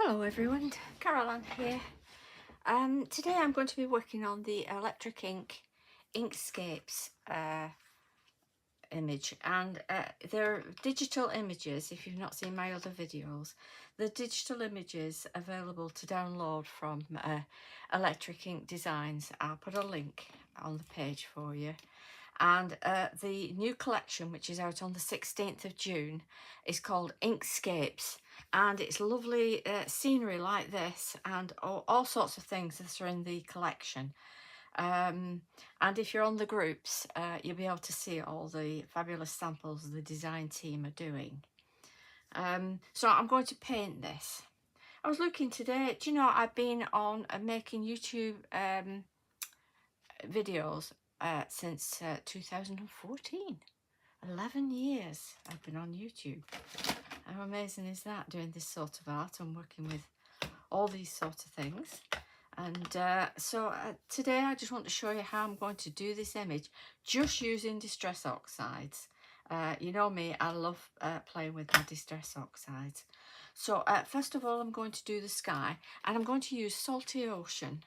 Hello everyone, Caroline here. Today I'm going to be working on the electric ink Inkscapes image, and they're digital images. If you've not seen my other videos, the digital images available to download from Electric Ink Designs. I'll put a link on the page for you. And the new collection, which is out on the 16th of June, is called Inkscapes, and it's lovely scenery like this and all sorts of things that are in the collection. And if you're on the groups, you'll be able to see all the fabulous samples the design team are doing. So I'm going to paint this. I was looking today, do you know, I've been on making YouTube videos since 2014. 11 years I've been on YouTube. How amazing is that, doing this sort of art and working with all these sort of things. And today I just want to show you how I'm going to do this image just using Distress Oxides. You know me, I love playing with my Distress Oxides. So first of all, I'm going to do the sky, and I'm going to use Salty Ocean.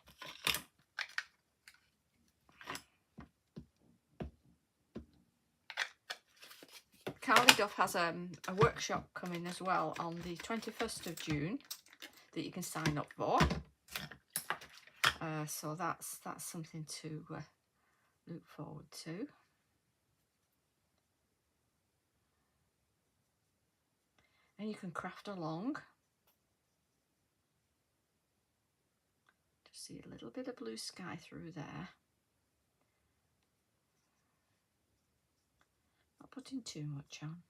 Carly Duff has a workshop coming as well on the 21st of June that you can sign up for. So that's something to look forward to. And you can craft along. Just see a little bit of blue sky through there. Not putting too much on.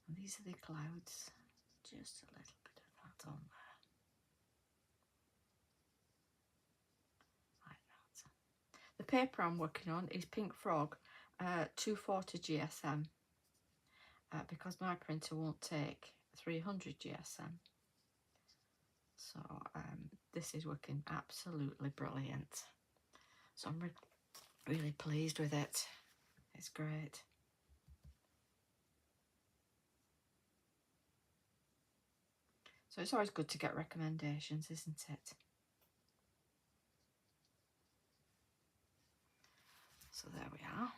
And these are the clouds. Just a little bit of that on there. Like that. The paper I'm working on is Pink Frog 240 GSM. Because my printer won't take 300 GSM. So this is working absolutely brilliant. So I'm really pleased with it. It's great. So it's always good to get recommendations, isn't it? So there we are.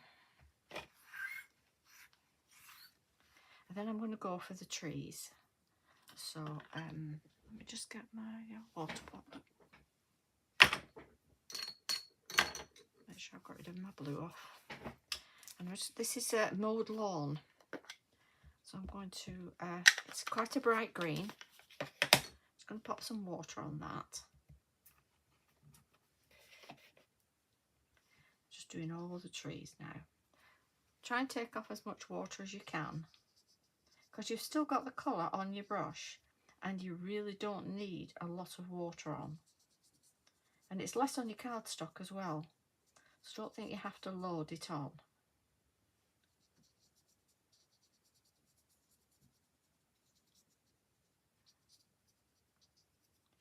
And then I'm going to go for the trees. So let me just get my water pot. Make sure I've got rid of my blue off. And this is a mowed lawn. So I'm going to, it's quite a bright green. Just going to pop some water on that. Just doing all the trees now. Try and take off as much water as you can, because you've still got the colour on your brush and you really don't need a lot of water on. And it's less on your cardstock as well, so don't think you have to load it on.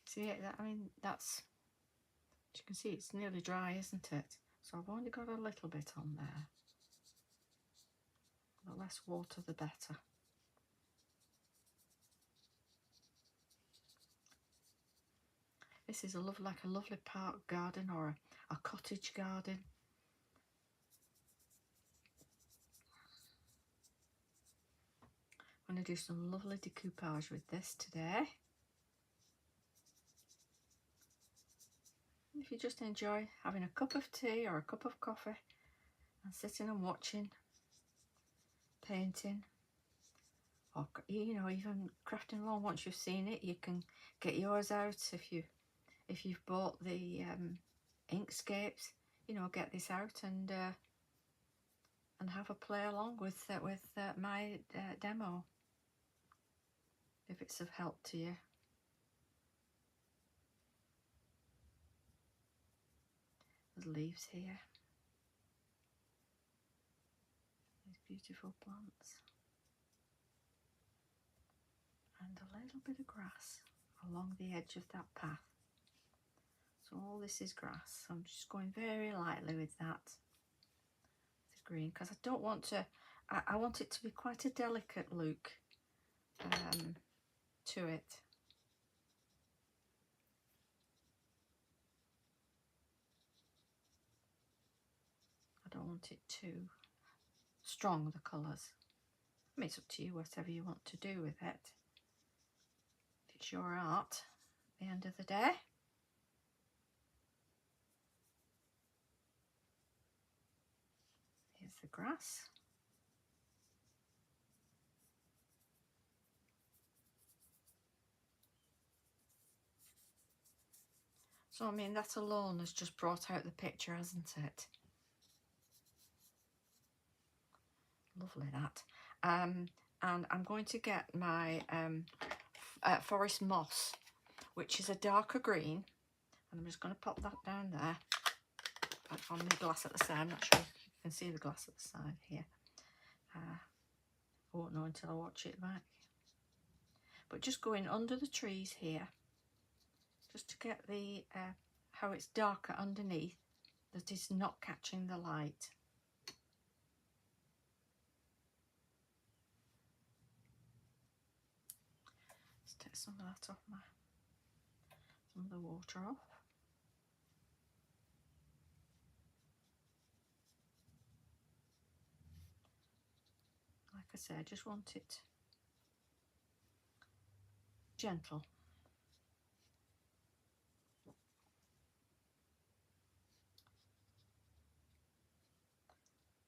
See, I mean, that's, as you can see, it's nearly dry, isn't it? So I've only got a little bit on there. The less water the better. This is like a lovely park garden or a cottage garden. I'm going to do some lovely decoupage with this today. If you just enjoy having a cup of tea or a cup of coffee and sitting and watching, painting, or you know, even crafting along, once you've seen it, you can get yours out. If you've bought the Inkscapes, you know, get this out and have a play along with my demo, if it's of help to you. There's leaves here. These beautiful plants. And a little bit of grass along the edge of that path. So all this is grass. So I'm just going very lightly with that. It's green, because I don't want to, I want it to be quite a delicate look to it. want it too strong, the colours. I mean, it's up to you, whatever you want to do with it. It's your art at the end of the day. Here's the grass. So, I mean, that alone has just brought out the picture, hasn't it? Lovely, that. And I'm going to get my forest moss, which is a darker green. And I'm just going to pop that down there. On the glass at the side. I'm not sure if you can see the glass at the side here. I won't know until I watch it back. But just going under the trees here, just to get the how it's darker underneath, that is not catching the light. Let's take some of that off some of the water off. Like I say, I just want it gentle.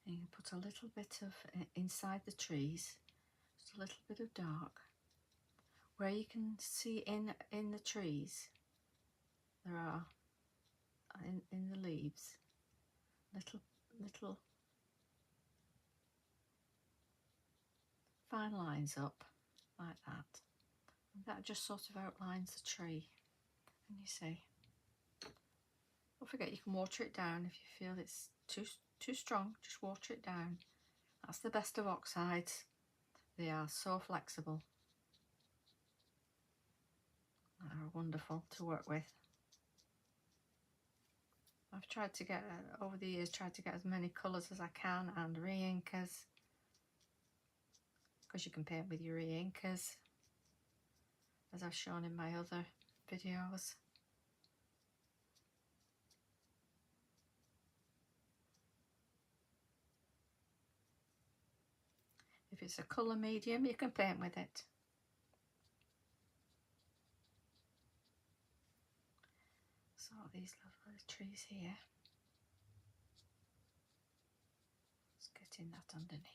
And you can put a little bit of inside the trees, just a little bit of dark, where you can see in the trees there are in the leaves little fine lines up like that, and that just sort of outlines the tree. And you see, don't forget you can water it down if you feel it's too strong. Just water it down. That's the best of oxides. They are so flexible. They're wonderful to work with. I've tried to get, over the years, tried to get as many colours as I can, and re-inkers, because you can paint with your re-inkers, as I've shown in my other videos. If it's a colour medium, you can paint with it. So these lovely trees here, just getting that underneath.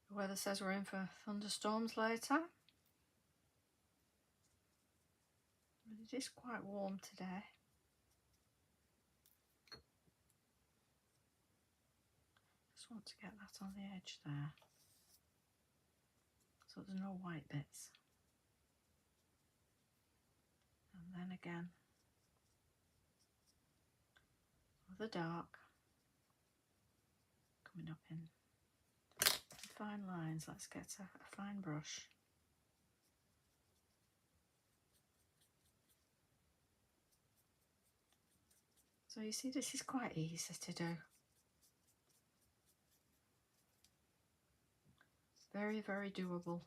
The weather says we're in for thunderstorms later. But it is quite warm today. Just want to get that on the edge there, so there's no white bits. And then again, the dark coming up in fine lines. Let's get a fine brush. So you see, this is quite easy to do. Very, very doable.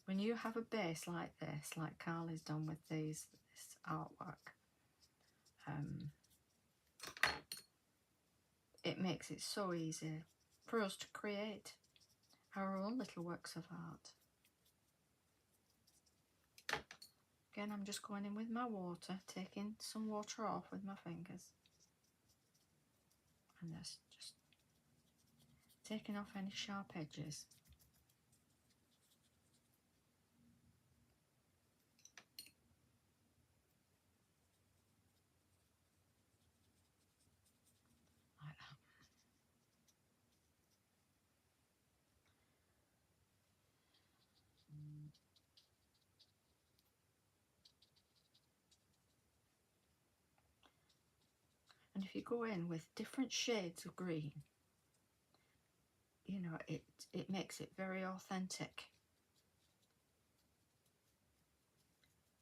When you have a base like this, like Carly's done with this artwork, it makes it so easy for us to create our own little works of art. Again, I'm just going in with my water, taking some water off with my fingers, and just taking off any sharp edges. Like that. And if you go in with different shades of green, you know, it makes it very authentic.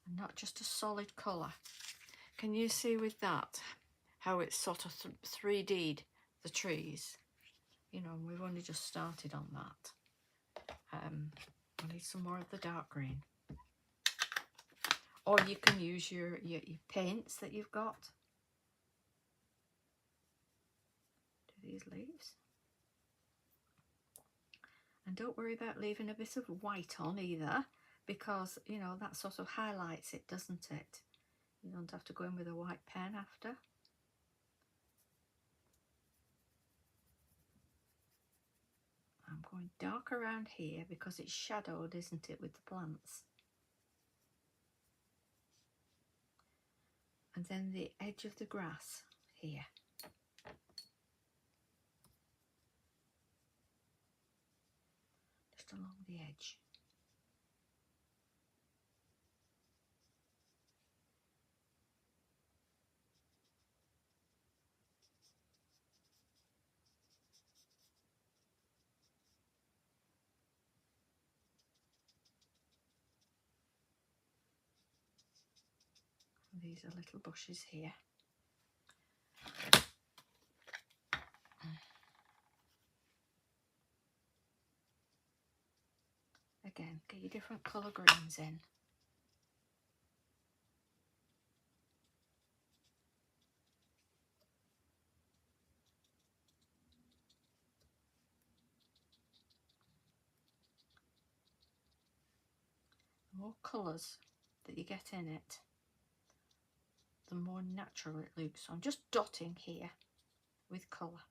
and not just a solid colour. Can you see with that how it's sort of 3D'd the trees? You know, we've only just started on that. I need some more of the dark green. Or you can use your paints that you've got. Do these leaves. And don't worry about leaving a bit of white on either, because, you know, that sort of highlights it, doesn't it? You don't have to go in with a white pen after. I'm going dark around here because it's shadowed, isn't it, with the plants? And then the edge of the grass here. Just along the edge. And these are little bushes here. Again, get your different colour greens in. The more colours that you get in it, the more natural it looks. So I'm just dotting here with colour.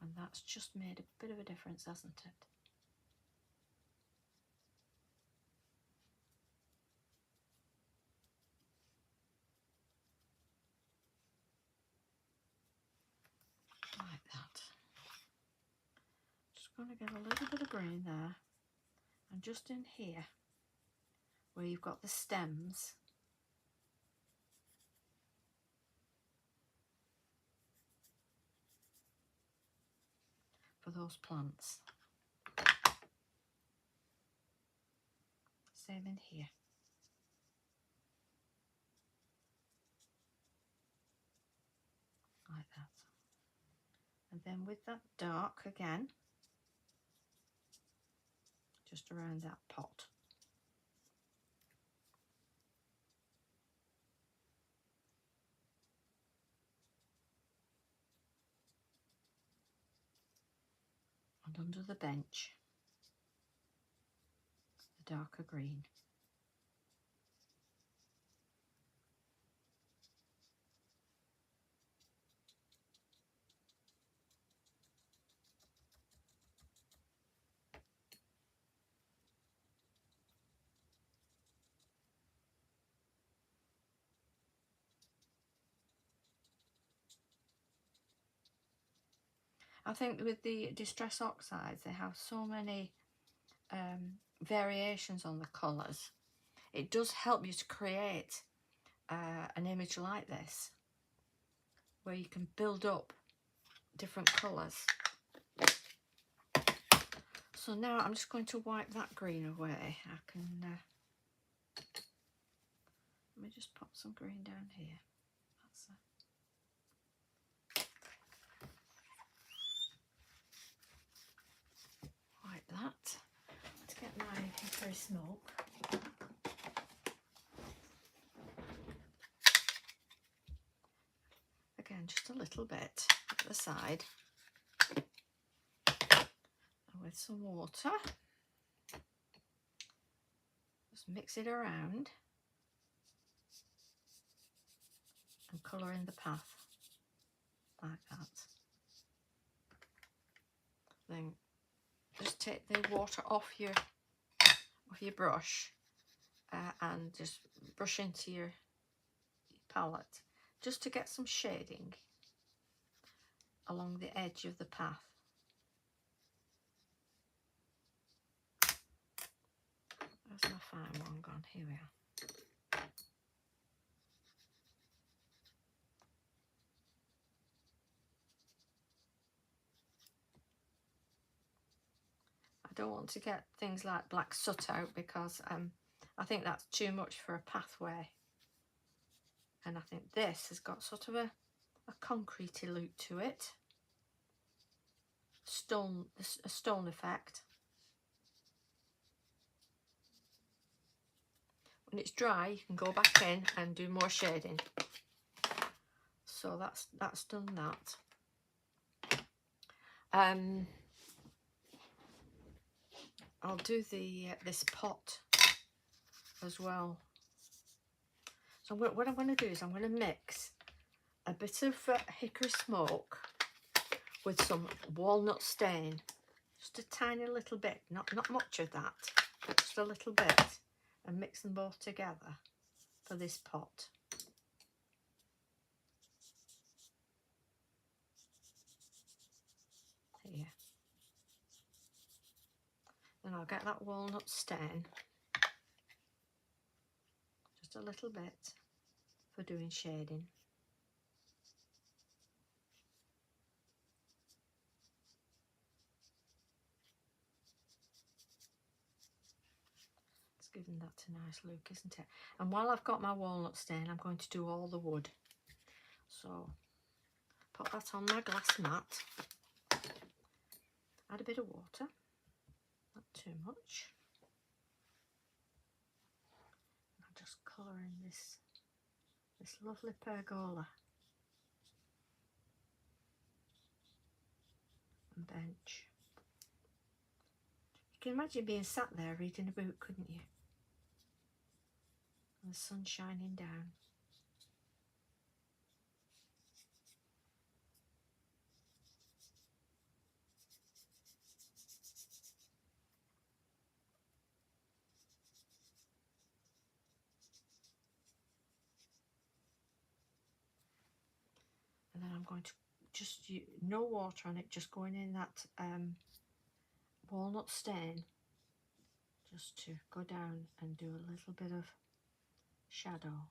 And that's just made a bit of a difference, hasn't it? Like that. Just going to get a little bit of green there. And just in here, where you've got the stems, for those plants. Same in here. Like that. And then with that dark again, just around that pot. And under the bench, the darker green. I think with the Distress Oxides, they have so many variations on the colours. It does help you to create an image like this, where you can build up different colours. So now I'm just going to wipe that green away. I can, let me just pop some green down here. That's it. Like that. Let's get my hickory smoke. Again, just a little bit at the side. And with some water. Just mix it around. And colour in the path. Like that. Then just take the water off your brush and just brush into your palette, just to get some shading along the edge of the path. Where's my fine one gone? Here we are. I don't want to get things like black soot out, because I think that's too much for a pathway. And I think this has got sort of a concretey look to it. A stone effect. When it's dry, you can go back in and do more shading. So that's done that. I'll do the this pot as well. So what I'm going to do is I'm going to mix a bit of hickory smoke with some walnut stain, just a tiny little bit, not much of that, but just a little bit, and mix them both together for this pot. Here. Then I'll get that walnut stain, just a little bit for doing shading. It's giving that a nice look, isn't it? And while I've got my walnut stain, I'm going to do all the wood. So put that on my glass mat. Add a bit of water, not too much. I'll just colour in this lovely pergola and bench. You can imagine being sat there reading a book, couldn't you? And the sun shining down. And then I'm going to just use no water on it, just going in that walnut stain, just to go down and do a little bit of shadow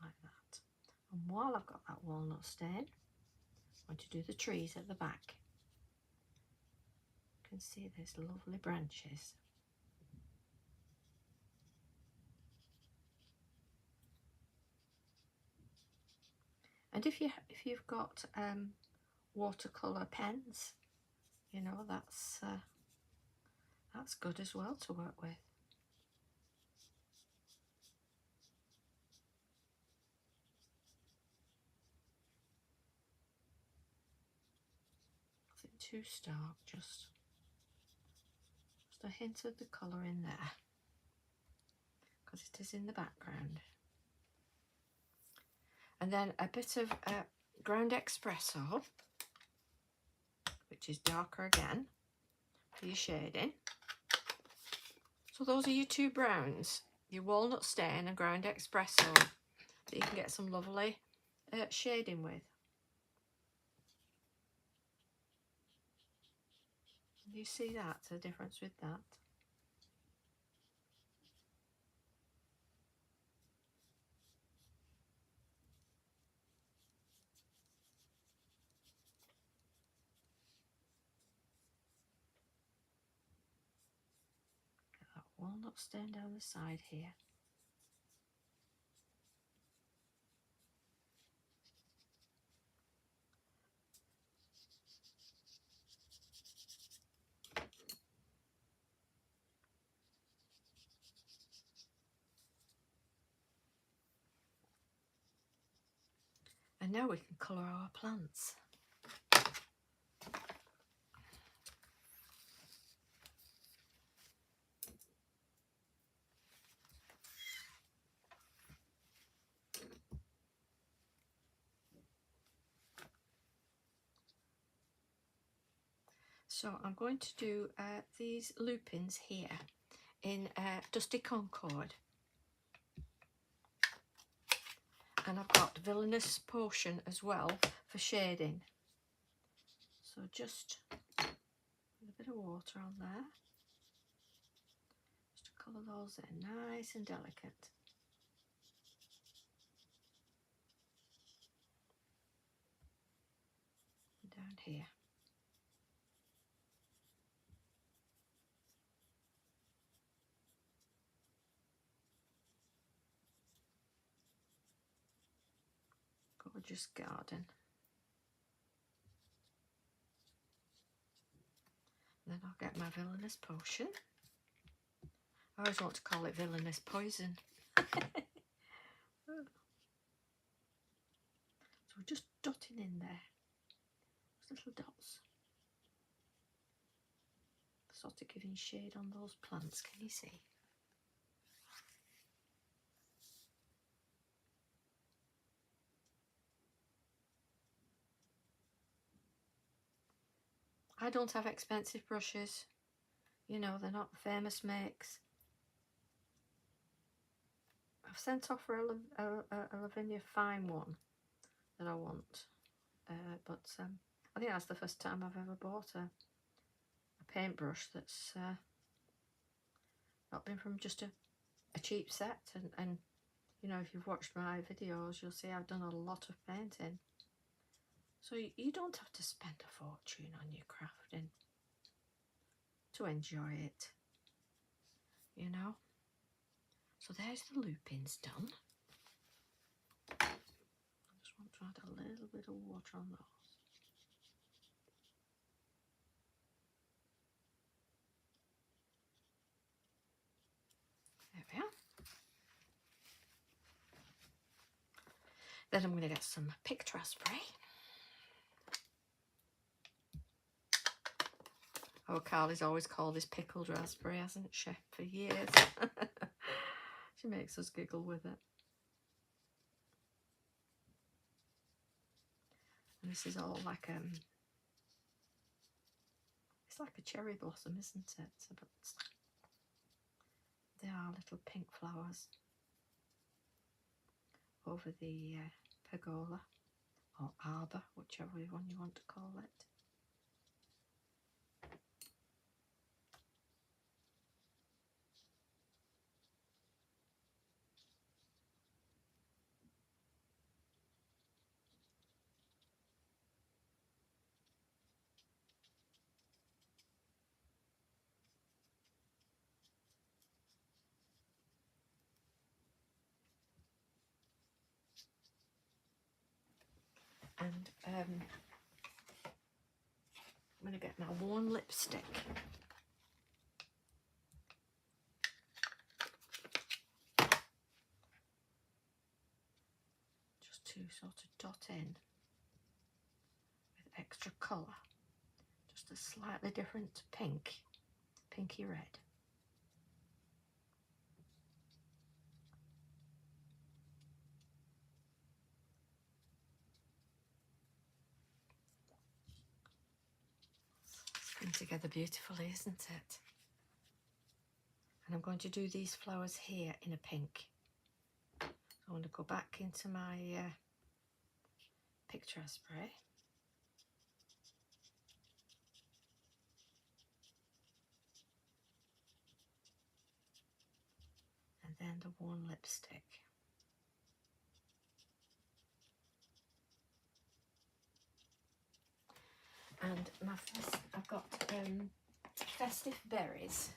like that. And while I've got that walnut stain, I'm going to do the trees at the back. You can see there's lovely branches. And if you've got watercolor pens, you know, that's good as well to work with. Nothing too stark, just a hint of the colour in there, because it is in the background. And then a bit of ground espresso, which is darker again, for your shading. So those are your two browns, your walnut stain and ground espresso, that you can get some lovely shading with. You see that, the difference with that? Get that walnut stain down the side here. And now we can colour our plants. So I'm going to do these lupins here in Dusty Concord. And I've got Villainous Potion as well for shading. So just a bit of water on there, just to colour those in nice and delicate. And down here. just garden. Then I'll get my villainous potion. I always want to call it villainous poison. So we're just dotting in there. Those little dots. Sort of giving shade on those plants, can you see? I don't have expensive brushes. You know, they're not famous makes. I've sent off for a Lavinia fine one that I want. But I think that's the first time I've ever bought a paintbrush that's not been from just a cheap set. And you know, if you've watched my videos, you'll see I've done a lot of painting. So you don't have to spend a fortune on your crafting to enjoy it, you know. So there's the loopings done. I just want to add a little bit of water on those. There we are. Then I'm going to get some picked raspberry. Oh, Carly's always called this pickled raspberry, hasn't she, for years? She makes us giggle with it. And this is all like it's like a cherry blossom, isn't it? But they are little pink flowers over the pergola or arbour, whichever one you want to call it. And I'm going to get my worn lipstick. Just to sort of dot in with extra colour. Just a slightly different pink, pinky red. Come together beautifully, isn't it? And I'm going to do these flowers here in a pink. So I'm going to go back into my picked raspberry. And then the worn lipstick. And I've got festive berries,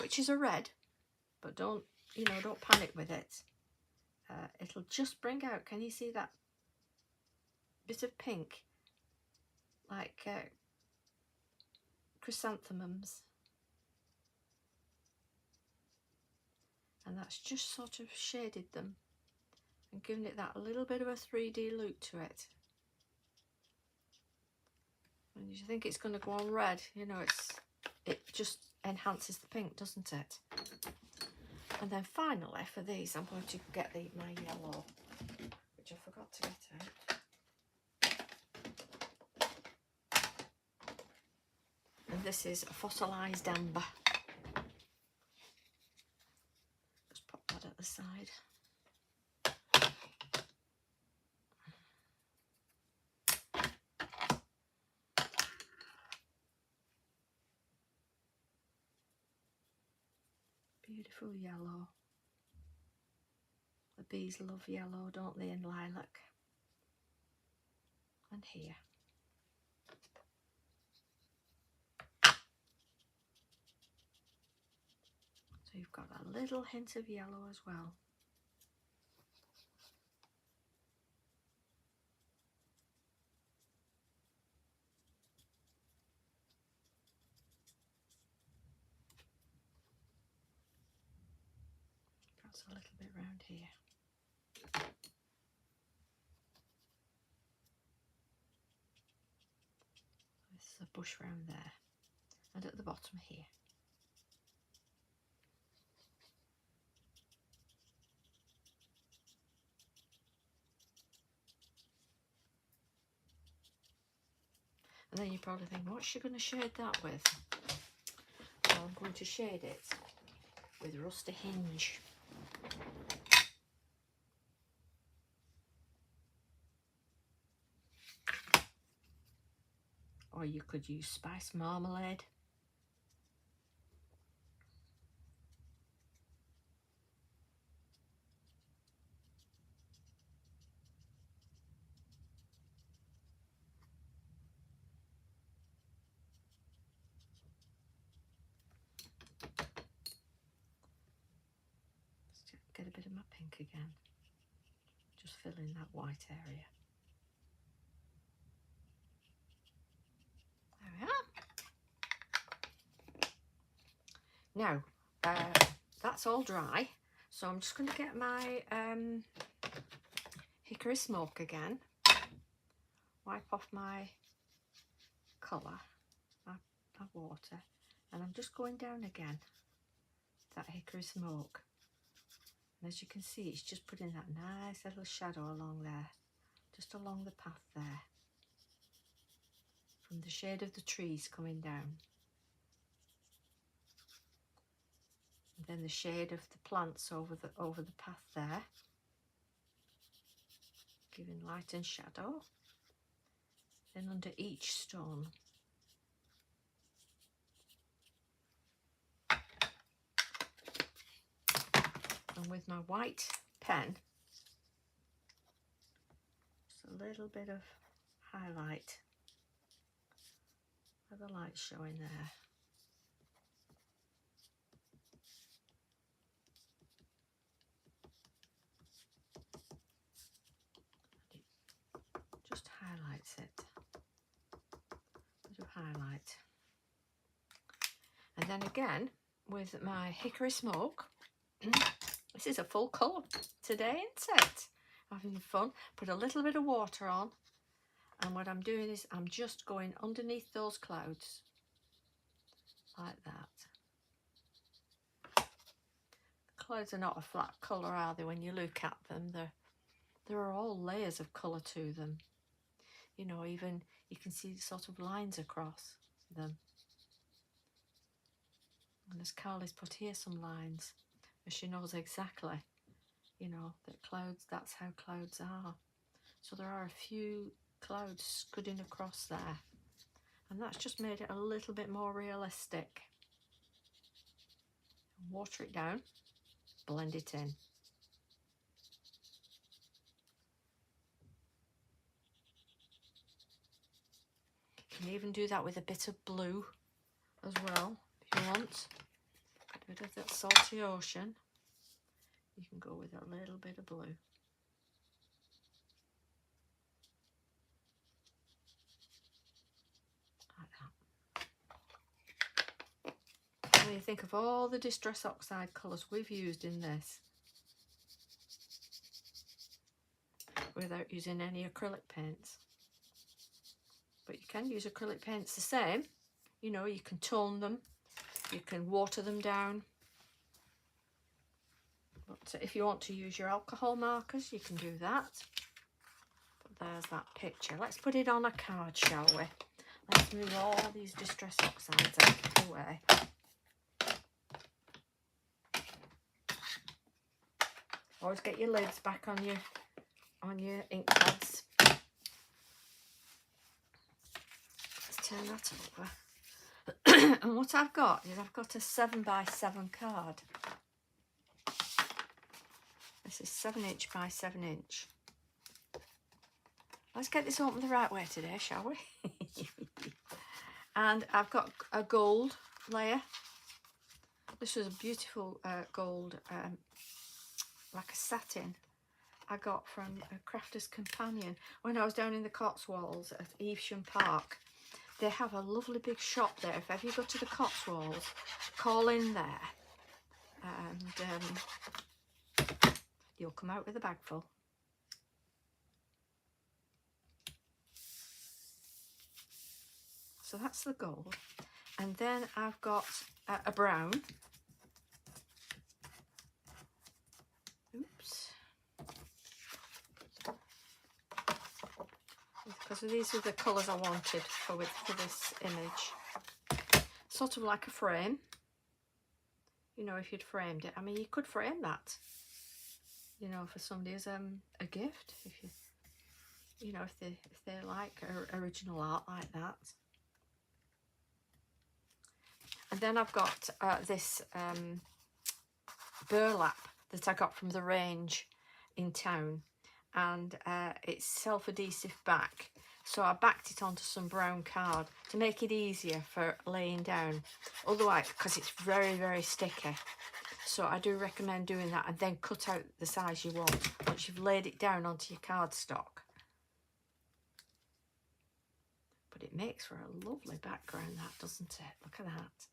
which is a red, but don't panic with it. It'll just bring out, can you see that bit of pink, like chrysanthemums? And that's just sort of shaded them and given it that little bit of a 3D look to it. And you think it's going to go on red, you know, it just enhances the pink, doesn't it? And then finally for these, I'm going to get my yellow, which I forgot to get out. And this is a fossilised amber. Just pop that at the side. Beautiful yellow. The bees love yellow, don't they, in lilac? And here. So you've got a little hint of yellow as well. Perhaps a little bit round here. This is a bush round there, and at the bottom here. And then you probably think, what's she going to shade that with? Well, I'm going to shade it with Rusty Hinge. Or you could use Spice Marmalade. Get a bit of my pink again. Just fill in that white area. There we are. Now, that's all dry. So I'm just going to get my hickory smoke again. Wipe off my colour, my water. And I'm just going down again. That hickory smoke. And as you can see, it's just putting that nice little shadow along there. Just along the path there. From the shade of the trees coming down. And then the shade of the plants over the path there. Giving light and shadow. Then under each stone. And with my white pen, just a little bit of highlight where the light's showing there. It just highlights it. Bit of highlight. And then again, with my hickory smoke, this is a full colour today, isn't it? Having fun. Put a little bit of water on, and what I'm doing is I'm just going underneath those clouds like that. Clouds are not a flat colour, are they? When you look at them, there are all layers of colour to them. You know, even you can see sort of lines across them. And as Carly's put here some lines, as she knows exactly, you know, that clouds, that's how clouds are. So there are a few clouds scudding across there. And that's just made it a little bit more realistic. Water it down, blend it in. You can even do that with a bit of blue as well, if you want. A bit of that salty ocean. You can go with a little bit of blue. Like that. When you think of all the Distress Oxide colours we've used in this, without using any acrylic paints. But you can use acrylic paints the same. You know, you can tone them, you can water them down. But if you want to use your alcohol markers, you can do that. But there's that picture. Let's put it on a card, shall we? Let's move all these Distress Oxides out of the way. Always get your lids back on your ink pads. Let's turn that over. And what I've got is I've got a 7x7 card. This is 7" by 7". Let's get this open the right way today, shall we? And I've got a gold layer. This was a beautiful gold, like a satin, I got from a Crafter's Companion when I was down in the Cotswolds at Evesham Park. They have a lovely big shop there. If ever you go to the Cotswolds, call in there. And you'll come out with a bag full. So that's the gold. And then I've got a brown. Oops. Because these are the colours I wanted for this image. Sort of like a frame. You know, if you'd framed it. I mean, you could frame that, you know, for somebody as a gift, if you know, if they like original art like that. And then I've got this burlap that I got from the range in town, and it's self-adhesive back. So I backed it onto some brown card to make it easier for laying down. Otherwise, because it's very, very sticky. So I do recommend doing that, and then cut out the size you want once you've laid it down onto your cardstock. But it makes for a lovely background, that, doesn't it? Look at that.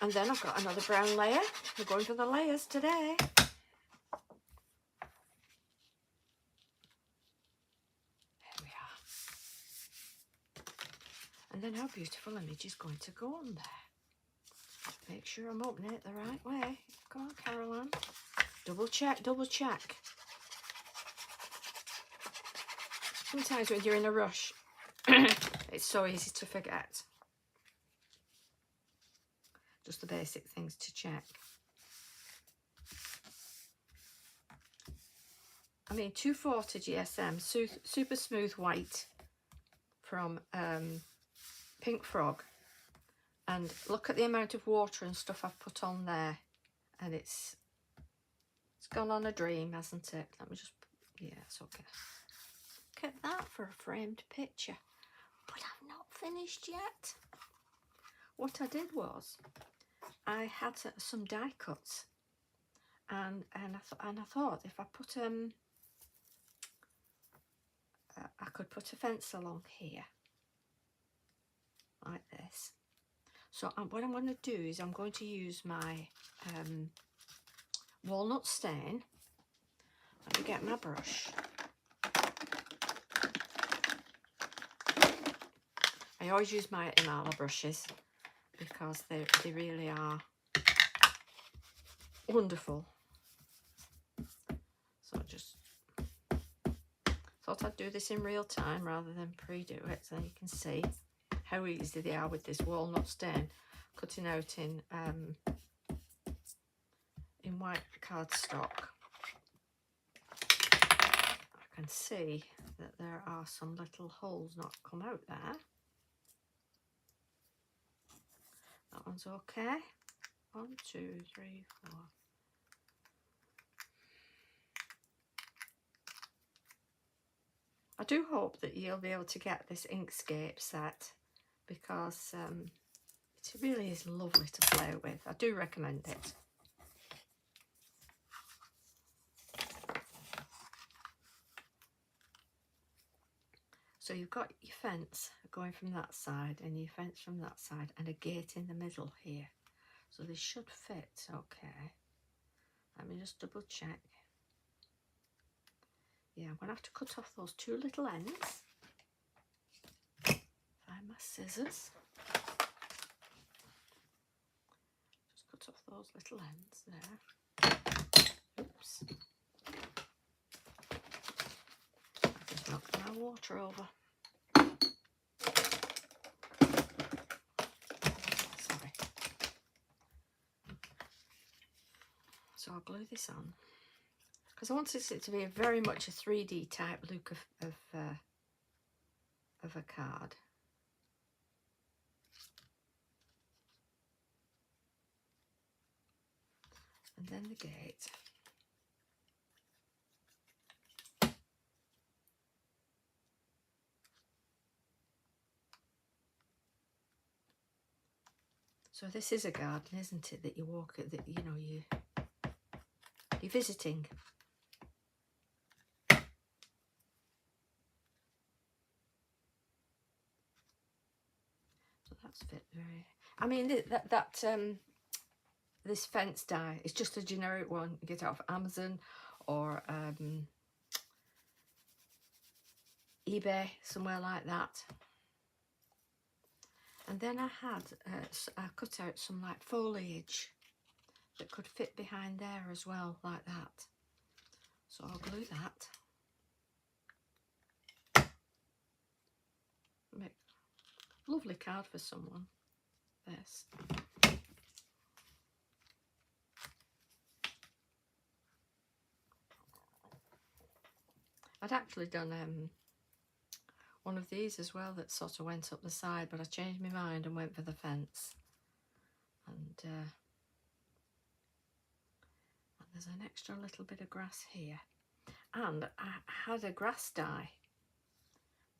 And then I've got another brown layer. We're going for the layers today. There we are. And then our beautiful image is going to go on there. Make sure I'm opening it the right way. Come on, Caroline. Double check, double check. Sometimes when you're in a rush, it's so easy to forget. Just the basic things to check. I mean, 240 GSM, super smooth white from Pink Frog. And look at the amount of water and stuff I've put on there. And it's gone on a dream, hasn't it? Let me just, yeah, it's okay. Look at that for a framed picture. But I've not finished yet. What I did was, I had some die cuts. And I thought if I put I could put a fence along here, like this. So what I'm going to do is I'm going to use my walnut stain. Let me get my brush. I always use my Imala brushes because they really are wonderful. So just thought I'd do this in real time rather than pre-do it, so you can see how easy they are with this walnut stain, cutting out in white cardstock. I can see that there are some little holes not come out there. That one's okay. 1, 2, 3, 4. I do hope that you'll be able to get this Inkscape set, because it really is lovely to play with. I do recommend it. So you've got your fence going from that side and your fence from that side and a gate in the middle here. So this should fit okay. Let me just double check. Yeah, I'm going to have to cut off those two little ends. Find my scissors. Just cut off those little ends there. Oops. I just knocked my water over. Sorry. So I'll glue this on, because I wanted it to be very much a 3D type look of a card. And then the gate. So this is a garden, isn't it, that you walk at, that, you know, you're visiting. So that's fit very, I mean, that this fence die. It's just a generic one. You get it off Amazon or eBay, somewhere like that. And then I cut out some like foliage that could fit behind there as well, like that. So I'll glue that. Make a lovely card for someone. This. I'd actually done one of these as well that sort of went up the side, but I changed my mind and went for the fence. And there's an extra little bit of grass here. And I had a grass die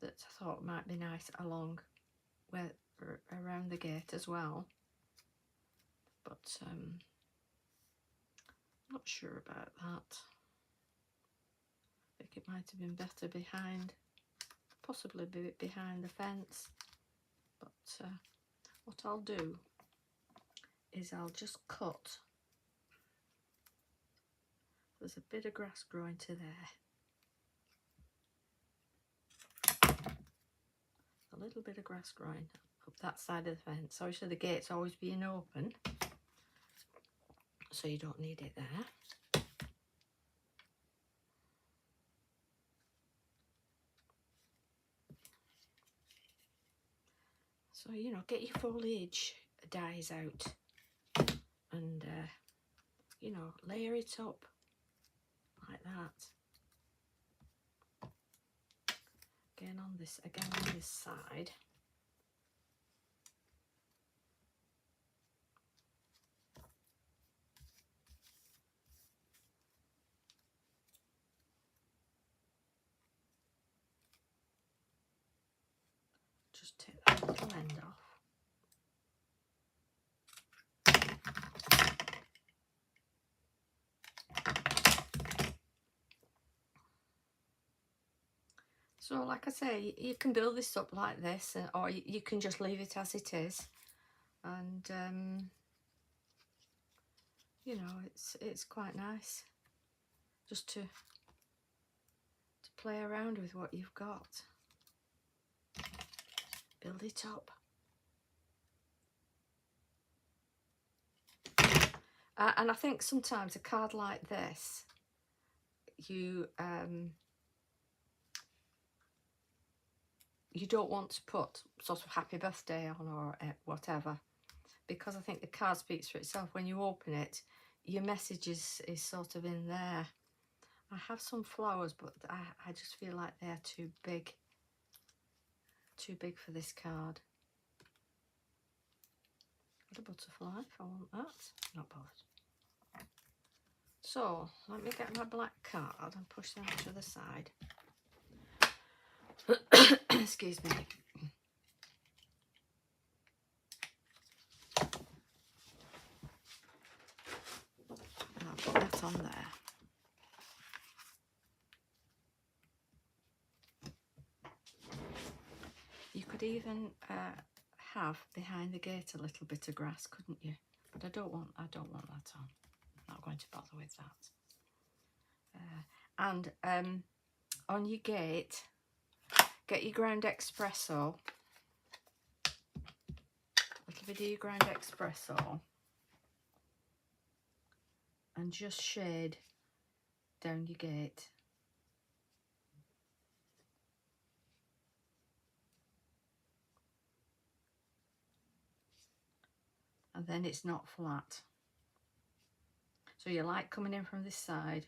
that I thought might be nice along around the gate as well. But not sure about that. I think it might have been better behind, possibly behind the fence. But what I'll do is I'll just cut. There's a bit of grass growing to there. A little bit of grass growing up that side of the fence. Obviously the gate's always being open, so you don't need it there. So, you know, get your foliage dies out and, you know, layer it up like that. Again on this side. Just take that little end off. So like I say, you can build this up like this, or you can just leave it as it is. And you know, it's quite nice just to play around with what you've got. Build it up. And I think sometimes a card like this, you don't want to put sort of happy birthday on or whatever, because I think the card speaks for itself. When you open it, your message is sort of in there. I have some flowers, but I just feel like they're too big for this card. Got a butterfly if I want that. Not bothered. So let me get my black card and push them to the side. Excuse me. And I'll put that on there. You could even have behind the gate a little bit of grass, couldn't you? But I don't want that on. I'm not going to bother with that. And on your gate, get your ground espresso. A little bit of your ground espresso. And just shade down your gate. And then it's not flat. So your light coming in from this side.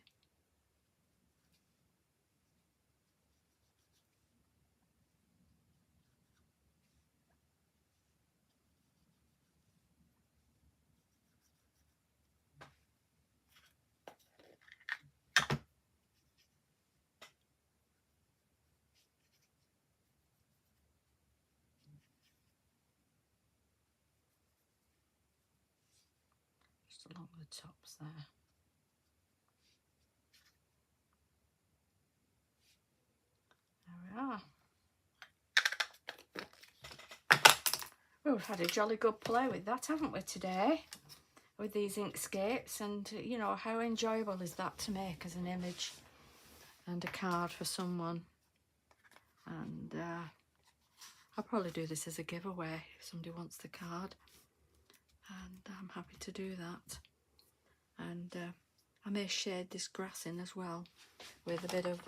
Just along the tops there. There we are. Well, we've had a jolly good play with that, haven't we, today? with these Inkscapes, and you know, how enjoyable is that to make as an image and a card for someone. And I'll probably do this as a giveaway if somebody wants the card, and I'm happy to do that. And I may shade this grass in as well with a bit of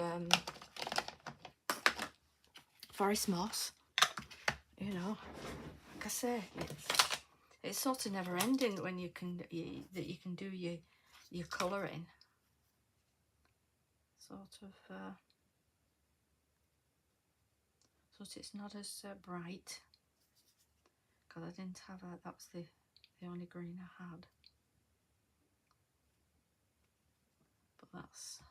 forest moss. You know, like I say, it's sort of never ending when you can do your colouring. Sort of so it's not as bright, because I didn't have that was the only green I had. But that's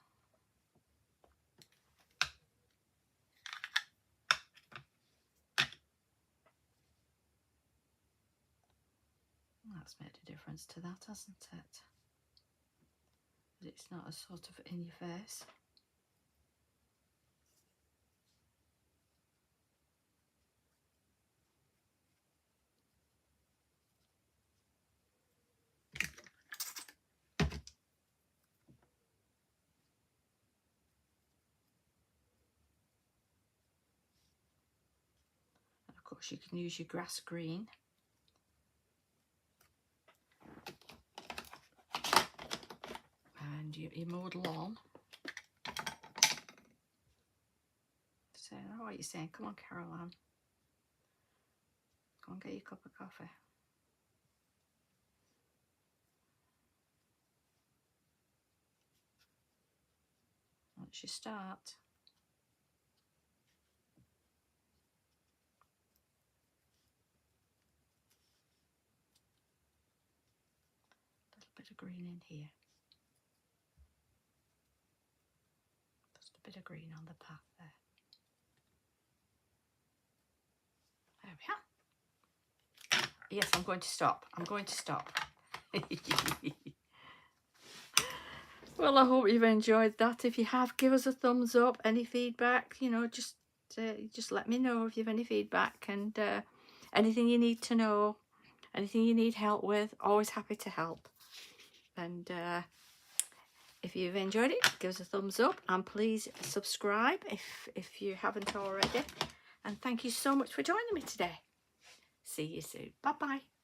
made a difference to that, hasn't it? But it's not as sort of in your face. And of course you can use your grass green. And your mowed lawn. So, oh, what are you saying? Come on, Caroline. Go and get your cup of coffee. Once you start. A little bit of green in here. Just a bit of green on the path there. There we are. Yes, I'm going to stop. I'm going to stop. Well, I hope you've enjoyed that. If you have, give us a thumbs up. Any feedback, you know, just let me know if you have any feedback, and anything you need to know, anything you need help with, always happy to help. And if you've enjoyed it, give us a thumbs up, and please subscribe if you haven't already. And thank you so much for joining me today. See you soon. Bye bye.